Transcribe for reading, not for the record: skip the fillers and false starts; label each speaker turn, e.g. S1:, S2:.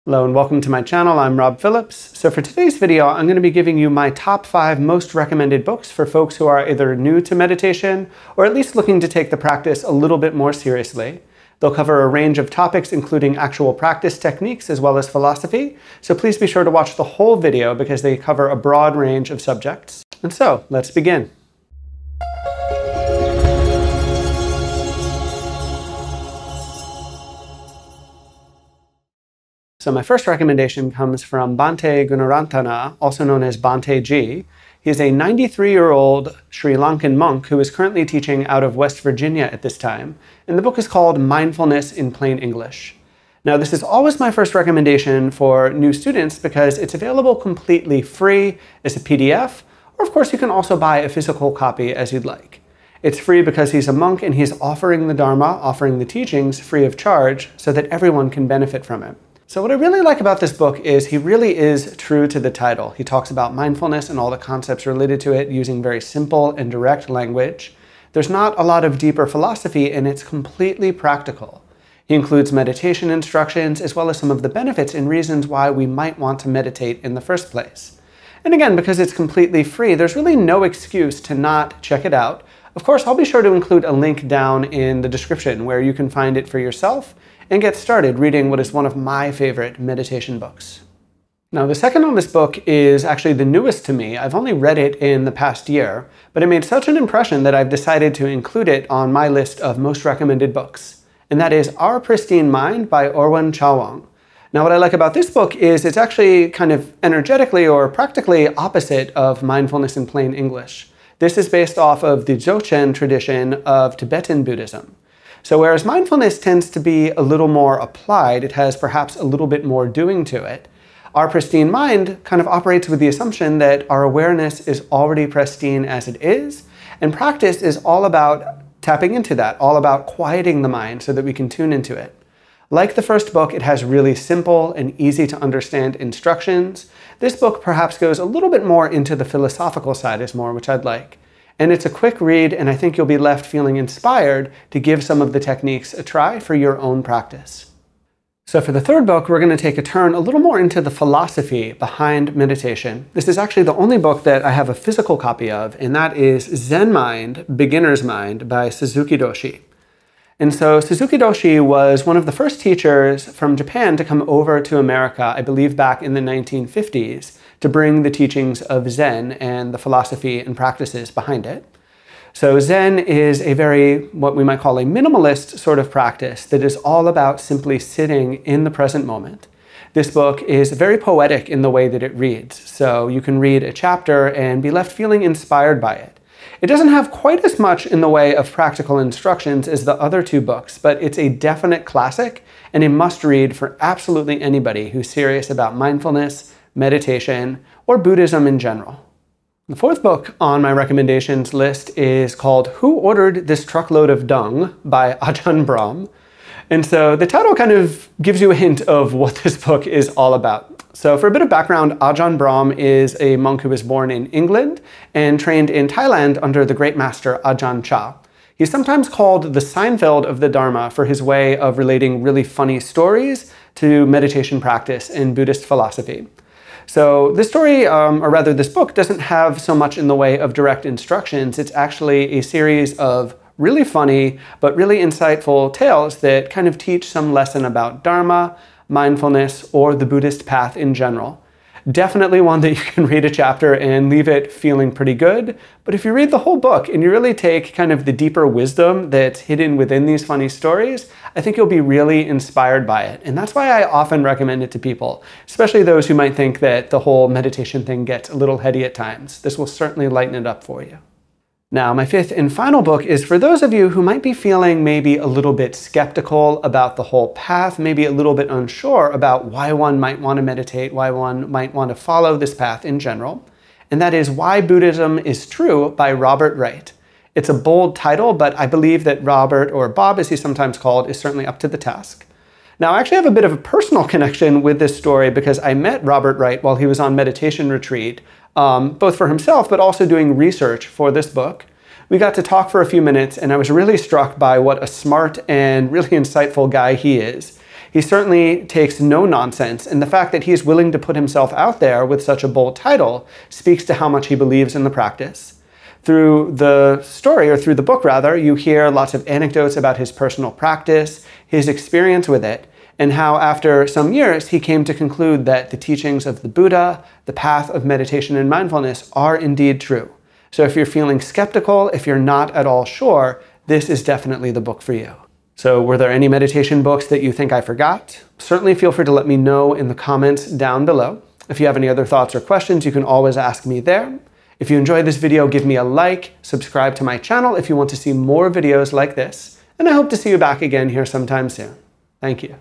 S1: Hello and welcome to my channel. I'm Rob Phillips. So for today's video, I'm going to be giving you my top 5 most recommended books for folks who are either new to meditation or at least looking to take the practice a little bit more seriously. They'll cover a range of topics including actual practice techniques as well as philosophy. So please be sure to watch the whole video because they cover a broad range of subjects. And so let's begin. So my first recommendation comes from Bhante Gunaratana, also known as Bhante G. He is a 93-year-old Sri Lankan monk who is currently teaching out of West Virginia at this time, and the book is called Mindfulness in Plain English. Now, this is always my first recommendation for new students because it's available completely free as a PDF, or of course you can also buy a physical copy as you'd like. It's free because he's a monk and he's offering the Dharma, offering the teachings free of charge so that everyone can benefit from it. So what I really like about this book is he really is true to the title. He talks about mindfulness and all the concepts related to it using very simple and direct language. There's not a lot of deeper philosophy and it's completely practical. He includes meditation instructions as well as some of the benefits and reasons why we might want to meditate in the first place. And again, because it's completely free, there's really no excuse to not check it out. Of course, I'll be sure to include a link down in the description where you can find it for yourself and get started reading what is one of my favorite meditation books. Now, the second on this book is actually the newest to me. I've only read it in the past year, but it made such an impression that I've decided to include it on my list of most recommended books. And that is Our Pristine Mind by Orwan Chawang. Now, what I like about this book is it's actually kind of energetically or practically opposite of Mindfulness in Plain English. This is based off of the Dzogchen tradition of Tibetan Buddhism. So whereas mindfulness tends to be a little more applied, it has perhaps a little bit more doing to it, Our Pristine Mind kind of operates with the assumption that our awareness is already pristine as it is, and practice is all about tapping into that, all about quieting the mind so that we can tune into it. Like the first book, it has really simple and easy to understand instructions. This book perhaps goes a little bit more into the philosophical side as more, which I'd like. And it's a quick read, and I think you'll be left feeling inspired to give some of the techniques a try for your own practice. So for the third book, we're going to take a turn a little more into the philosophy behind meditation. This is actually the only book that I have a physical copy of, and that is Zen Mind, Beginner's Mind by Suzuki Doshi. And so Suzuki Doshi was one of the first teachers from Japan to come over to America, I believe back in the 1950s, to bring the teachings of Zen and the philosophy and practices behind it. So Zen is a very, what we might call a minimalist sort of practice that is all about simply sitting in the present moment. This book is very poetic in the way that it reads. So you can read a chapter and be left feeling inspired by it. It doesn't have quite as much in the way of practical instructions as the other two books, but it's a definite classic and a must-read for absolutely anybody who's serious about mindfulness, meditation, or Buddhism in general. The fourth book on my recommendations list is called Who Ordered This Truckload of Dung by Ajahn Brahm. And so the title kind of gives you a hint of what this book is all about. So for a bit of background, Ajahn Brahm is a monk who was born in England and trained in Thailand under the great master Ajahn Chah. He's sometimes called the Seinfeld of the Dharma for his way of relating really funny stories to meditation practice and Buddhist philosophy. So this story, or rather this book, doesn't have so much in the way of direct instructions. It's actually a series of really funny but really insightful tales that kind of teach some lesson about Dharma, mindfulness, or the Buddhist path in general. Definitely one that you can read a chapter and leave it feeling pretty good, but if you read the whole book and you really take kind of the deeper wisdom that's hidden within these funny stories, I think you'll be really inspired by it. And that's why I often recommend it to people, especially those who might think that the whole meditation thing gets a little heady at times. This will certainly lighten it up for you. Now, my fifth and final book is for those of you who might be feeling maybe a little bit skeptical about the whole path, maybe a little bit unsure about why one might want to meditate, why one might want to follow this path in general. And that is Why Buddhism is True by Robert Wright. It's a bold title, but I believe that Robert, or Bob as he's sometimes called, is certainly up to the task. Now, I actually have a bit of a personal connection with this story because I met Robert Wright while he was on meditation retreat, both for himself, but also doing research for this book. We got to talk for a few minutes, and I was really struck by what a smart and really insightful guy he is. He certainly takes no nonsense, and the fact that he's willing to put himself out there with such a bold title speaks to how much he believes in the practice. Through the story, or through the book rather, you hear lots of anecdotes about his personal practice, his experience with it, and how after some years he came to conclude that the teachings of the Buddha, the path of meditation and mindfulness, are indeed true. So if you're feeling skeptical, if you're not at all sure, this is definitely the book for you. So were there any meditation books that you think I forgot? Certainly feel free to let me know in the comments down below. If you have any other thoughts or questions, you can always ask me there. If you enjoyed this video, give me a like, subscribe to my channel if you want to see more videos like this, and I hope to see you back again here sometime soon. Thank you.